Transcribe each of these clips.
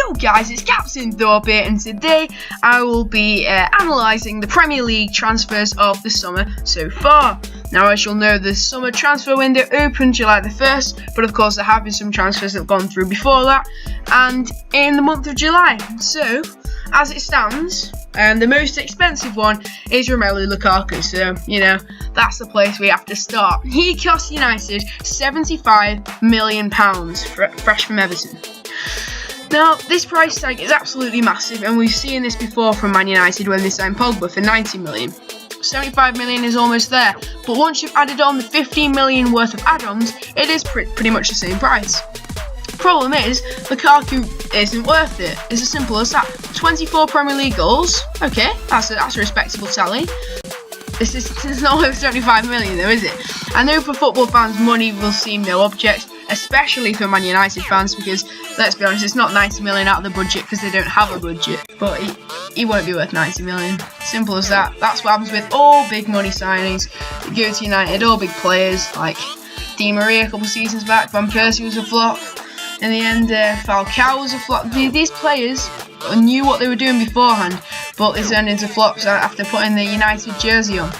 Yo guys, it's Captain Thorpe here, and today I will be analysing the Premier League transfers of the summer so far. Now, as you'll know, the summer transfer window opened July the 1st, but of course there have been some transfers that have gone through before that, and in the month of July. So, as it stands, the most expensive one is Romelu Lukaku, so, you know, that's the place we have to start. He cost United £75 million, fresh from Everton. Now, this price tag is absolutely massive, and we've seen this before from Man United when they signed Pogba for 90 million. 75 million is almost there, but once you've added on the 15 million worth of add-ons, it is pretty much the same price. Problem is, Lukaku isn't worth it. It's as simple as that. 24 Premier League goals, okay, that's a respectable tally. This is not worth 75 million though, is it? I know for football fans, money will seem no object, especially for Man United fans, because let's be honest, it's not 90 million out of the budget because they don't have a budget, but he won't be worth 90 million. Simple as that. That's what happens with all big money signings that go to United, all big players like Di Maria a couple of seasons back. Van Persie was a flop. In the end, Falcao was a flop. These players knew what they were doing beforehand, but they turned into flops after putting the United jersey on.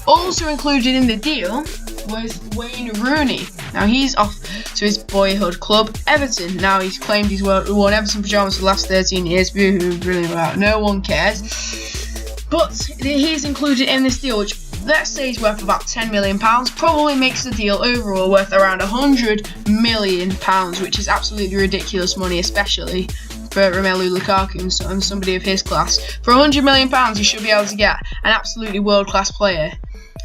Also included in the deal was Wayne Rooney. Now he's off to his boyhood club, Everton. Now he's claimed he's worn Everton pyjamas for the last 13 years. Boo-hoo, brilliant about. No one cares. But he's included in this deal, which let's say is worth about £10 million. Probably makes the deal overall worth around £100 million, which is absolutely ridiculous money, especially for Romelu Lukaku and somebody of his class. For £100 million, you should be able to get an absolutely world-class player.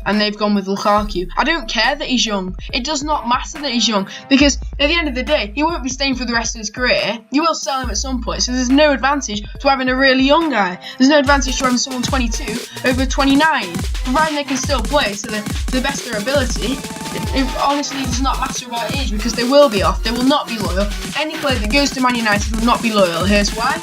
And they've gone with Lukaku. I don't care that he's young. It does not matter that he's young, because at the end of the day, he won't be staying for the rest of his career. You will sell him at some point, so there's no advantage to having a really young guy. There's no advantage to having someone 22 over 29, providing they can still play to the best of their ability. It honestly does not matter about age, because they will be off. They will not be loyal. Any player that goes to Man United will not be loyal. Here's why.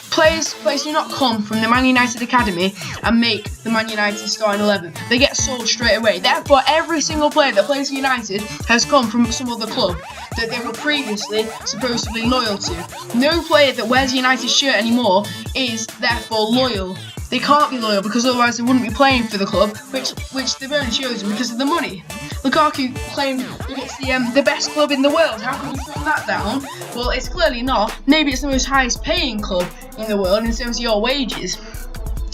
Players do not come from the Man United Academy and make the Man United starting 11. They get sold straight away. Therefore, every single player that plays for United has come from some other club that they were previously supposedly loyal to. No player that wears a United shirt anymore is therefore loyal. They can't be loyal, because otherwise they wouldn't be playing for the club, which they've only chosen because of the money. Lukaku claimed that it's the best club in the world. How can you throw that down? Well, it's clearly not. Maybe it's the most highest paying club in the world in terms of your wages,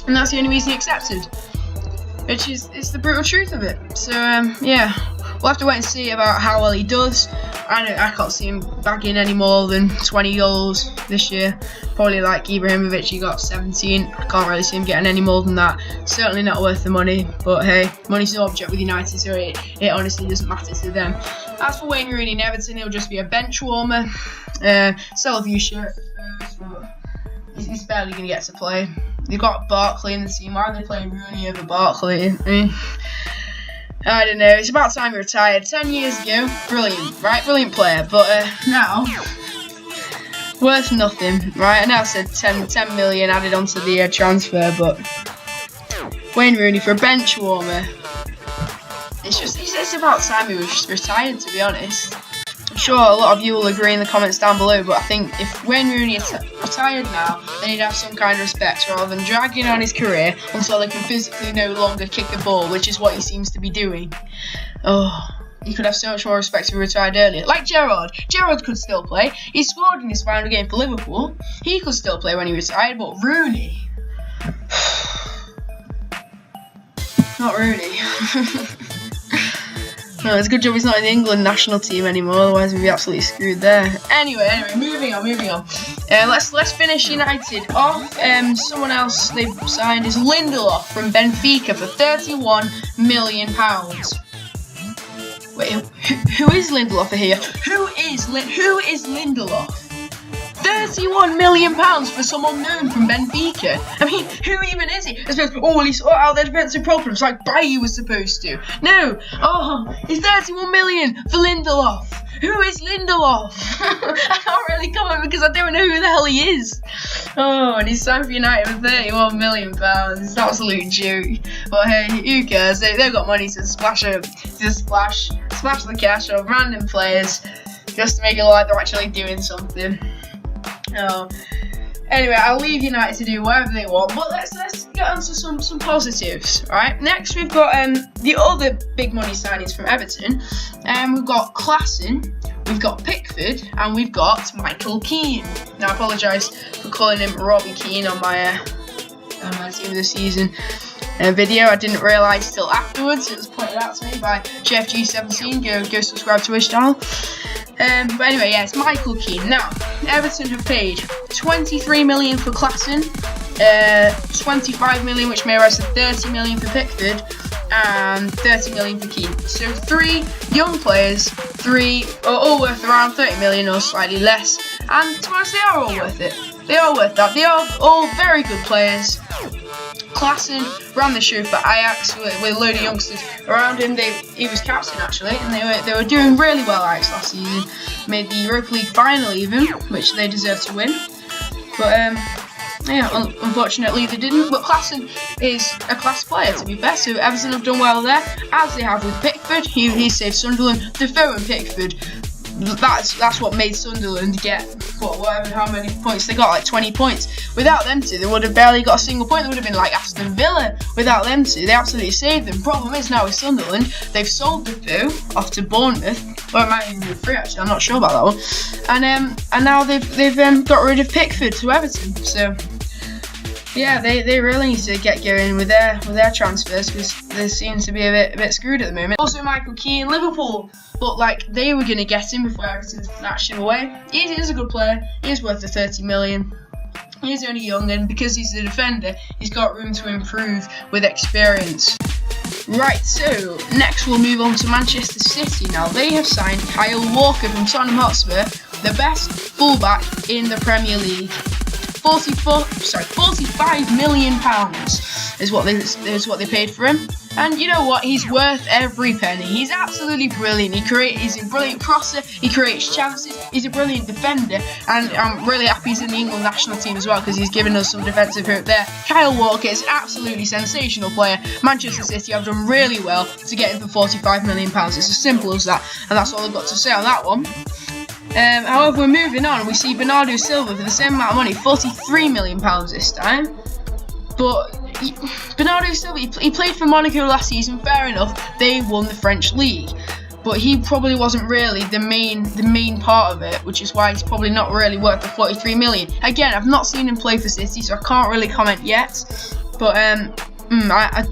and that's the only reason he accepted. Which is, it's the brutal truth of it. So yeah, we'll have to wait and see about how well he does. I can't see him bagging any more than 20 goals this year. Probably like Ibrahimovic, he got 17. I can't really see him getting any more than that. Certainly not worth the money, but hey, money's no object with United, so it honestly doesn't matter to them. As for Wayne Rooney and Everton, he'll just be a bench warmer. Sell a few shirts, but he's barely going to get to play. They've got Barkley in the team. Why are they playing Rooney over Barkley? I don't know. It's about time he retired. 10 years ago, brilliant, right? Brilliant player. But now, worth nothing, right? I know I said 10 million added onto the transfer, but Wayne Rooney for a bench warmer. It's about time he was just retired, to be honest. I'm sure a lot of you will agree in the comments down below, but I think if Wayne Rooney is retired now, then he'd have some kind of respect rather than dragging on his career until they can physically no longer kick the ball, which is what he seems to be doing. Oh, he could have so much more respect if he retired earlier. Like Gerrard. Gerrard could still play. He scored in his final game for Liverpool. He could still play when he retired, but Rooney... Not Rooney. No, it's a good job he's not in the England national team anymore, otherwise we'd be absolutely screwed there. Anyway, moving on. Let's finish United off. Someone else they've signed is Lindelof from Benfica for £31 million. Wait, who is Lindelof here? Who is Lindelof? £31 million for some unknown from Benfica. I mean, who even is he? Well, he sorted out their defensive problems like Bailly was supposed to. No, it's 31 million for Lindelof. Who is Lindelof? I can't really comment because I don't know who the hell he is. Oh, and he's signed for United for £31 million. It's an absolute joke. But hey, who cares? They've got money to splash the cash on random players just to make it look like they're actually doing something. No. Anyway, I'll leave United to do whatever they want, but let's get on to some positives. Right. Next, we've got the other big money signings from Everton. We've got Klaassen, we've got Pickford, and we've got Michael Keane. Now, I apologise for calling him Robbie Keane on my team of the season video. I didn't realise till afterwards. It was pointed out to me by JFG17. Go subscribe to his channel. But anyway, yeah, it's Michael Keane. Now, Everton have paid 23 million for Klaassen, 25 million, which may rise to 30 million for Pickford, and 30 million for Keane. So 3 young players, 3 are all worth around 30 million or slightly less. And to be honest, they are all worth it. They are worth that. They are all very good players. Klaassen ran the show for Ajax with a load of youngsters around him. He was captain actually, and they were doing really well. Ajax last season made the Europa League final even, which they deserved to win. But yeah, unfortunately they didn't. But Klaassen is a class player, to be fair. So Everton have done well there, as they have with Pickford. He saved Sunderland. Defoe and Pickford. That's what made Sunderland get how many points they got, like 20 points. Without them two, they would have barely got a single point. They would have been like Aston Villa. Without them two, they absolutely saved them. Problem is now with Sunderland, they've sold Defoe off to Bournemouth, or it might even be free actually. I'm not sure about that one. And now they've got rid of Pickford to Everton. So yeah, they really need to get going with their transfers, because they seem to be a bit screwed at the moment. Also, Michael Keane, Liverpool looked like they were going to get him before Everton snatched him away. He is a good player. He is worth the 30 million. He's only young, and because he's a defender, he's got room to improve with experience. Right, so next we'll move on to Manchester City. Now, they have signed Kyle Walker from Tottenham Hotspur, the best fullback in the Premier League. 45 million pounds is what they paid for him. And you know what? He's worth every penny. He's absolutely brilliant. He's a brilliant crosser. He creates chances. He's a brilliant defender. And I'm really happy he's in the England national team as well, because he's given us some defensive hope there. Kyle Walker is an absolutely sensational player. Manchester City have done really well to get him for 45 million pounds. It's as simple as that. And that's all I've got to say on that one. However, we're moving on. We see Bernardo Silva for the same amount of money, £43 million this time. But Bernardo Silva, he played for Monaco last season. Fair enough, they won the French league, but he probably wasn't really the main part of it, which is why he's probably not really worth the 43 million. Again, I've not seen him play for City, so I can't really comment yet. But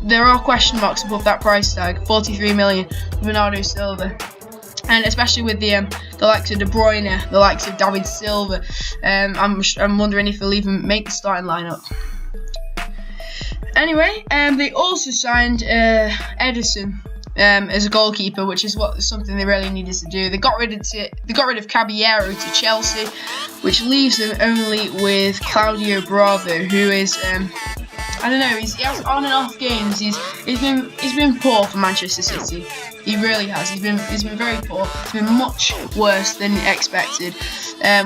there are question marks above that price tag, 43 million for Bernardo Silva. And especially with the likes of De Bruyne, the likes of David Silva, I'm wondering if he'll even make the starting lineup. Anyway, they also signed Edison as a goalkeeper, which is something they really needed to do. They got rid of Caballero to Chelsea, which leaves them only with Claudio Bravo, who is I don't know. He has on and off games. He's been poor for Manchester City. He really has. He's been very poor. It's been much worse than expected.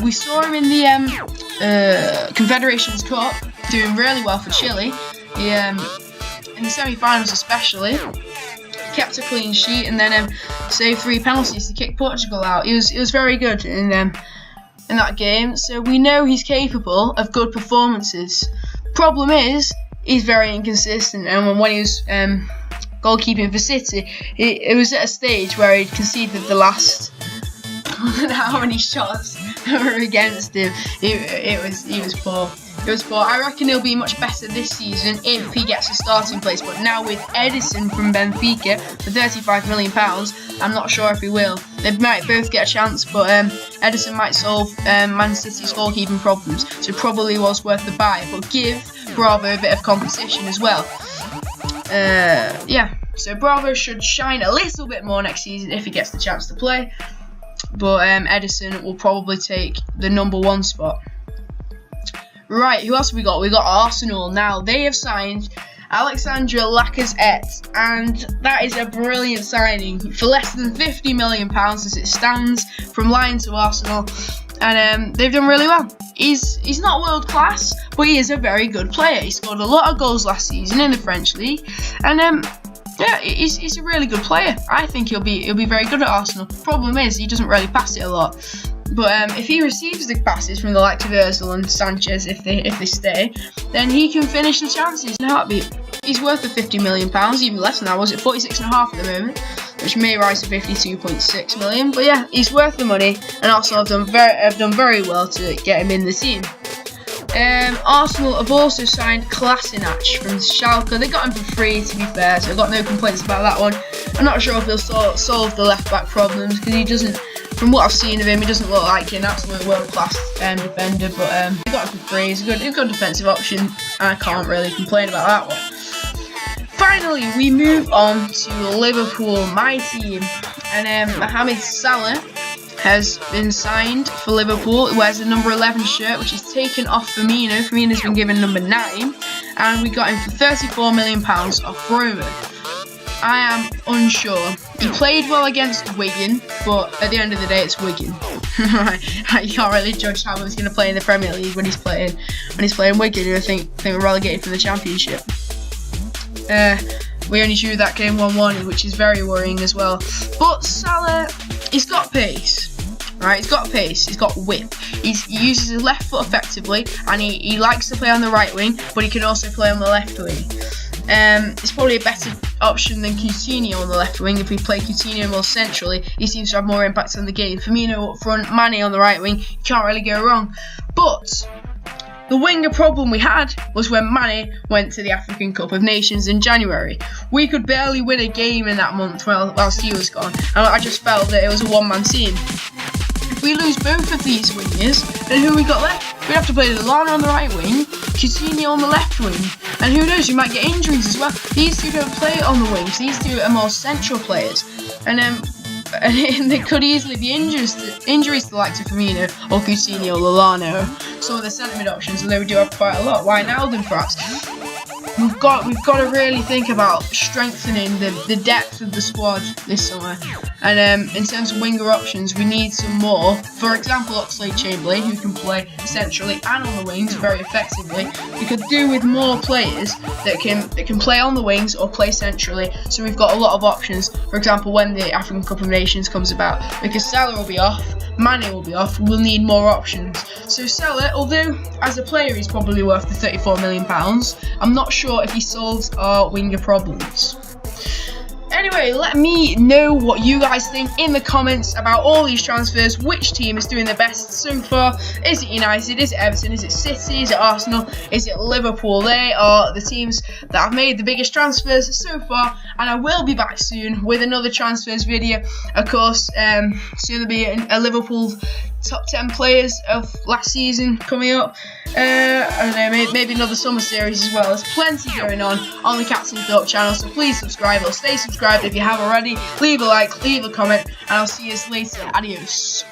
We saw him in the Confederations Cup doing really well for Chile. In the semi-finals especially, kept a clean sheet and then saved 3 penalties to kick Portugal out. He was very good in that game. So we know he's capable of good performances. Problem is, he's very inconsistent, and when he was goalkeeping for City, it was at a stage where he'd conceded the last I don't know how many shots were against him. He was poor. It was poor. I reckon he'll be much better this season if he gets a starting place. But now with Edison from Benfica for £35 million, I'm not sure if he will. They might both get a chance, but Edison might solve Man City's goalkeeping problems. So it probably was worth the buy. But give Bravo a bit of competition as well. Yeah. So Bravo should shine a little bit more next season if he gets the chance to play. But Edison will probably take the number 1 spot. Right, who else have we got? We got Arsenal. Now, they have signed Alexandre Lacazette, and that is a brilliant signing for less than £50 million as it stands, from Lyon to Arsenal, and they've done really well. He's not world class, but he is a very good player. He scored a lot of goals last season in the French league, and yeah, he's a really good player. I think he'll be very good at Arsenal. Problem is, he doesn't really pass it a lot. But if he receives the passes from the likes of Ozil and Sanchez, if they stay, then he can finish the chances in a heartbeat. He's worth the £50 million, even less than that. Was it 46.5 at the moment, which may rise to 52.6 million. But yeah, he's worth the money, and Arsenal have done very well to get him in the team. Arsenal have also signed Kolasinac from Schalke. They got him for free, to be fair, so I've got no complaints about that one. I'm not sure if he'll solve the left back problems, because he doesn't. From what I've seen of him, he doesn't look like an absolute world-class defender, but he got him for free. He's a good defensive option. I can't really complain about that one. Finally, we move on to Liverpool, my team, and Mohamed Salah has been signed for Liverpool. He wears the number 11 shirt, which is taken off Firmino. Firmino's been given number 9, and we got him for £34 million off Roma. I am unsure. He played well against Wigan, but at the end of the day, it's Wigan. You can't really judge how he's going to play in the Premier League when he's playing Wigan, who I think we're relegated from the Championship. We only drew that game 1-1, which is very worrying as well. But Salah, he's got pace. Right, he's got pace, he's got whip. He uses his left foot effectively, and he likes to play on the right wing, but he can also play on the left wing. It's probably a better option than Coutinho on the left wing. If we play Coutinho more centrally, he seems to have more impact on the game. Firmino up front, Mane on the right wing, you can't really go wrong. But the winger problem we had was when Mane went to the African Cup of Nations in January. We could barely win a game in that month whilst he was gone, and I just felt that it was a one-man team. If we lose both of these wingers, then who we got left? We'd have to play Lallana on the right wing, Coutinho on the left wing, and who knows, we might get injuries as well. These two don't play on the wings, these two are more central players, and there could easily be injuries to the likes of Firmino or Coutinho or Lallana, some of the centre mid options, although we do have quite a lot. Wijnaldum perhaps. We've got to really think about strengthening the depth of the squad this summer. And in terms of winger options, we need some more. For example, Oxlade-Chamberlain, who can play centrally and on the wings very effectively. We could do with more players that can play on the wings or play centrally. So we've got a lot of options. For example, when the African Cup of Nations comes about, because Salah will be off, Mane will be off, we'll need more options. So Salah, although as a player he's probably worth the £34 million, I'm not sure if he solves our winger problems. Anyway, let me know what you guys think in the comments about all these transfers. Which team is doing the best so far? Is it United? Is it Everton? Is it City? Is it Arsenal? Is it Liverpool? They are the teams that have made the biggest transfers so far, and I will be back soon with another transfers video. Of course, soon there'll be a Liverpool top 10 players of last season coming up. I don't know, maybe another summer series as well. There's plenty going on the Captain Thought channel, so please subscribe or stay subscribed if you have already. Leave a like, leave a comment, and I'll see you later. Adios.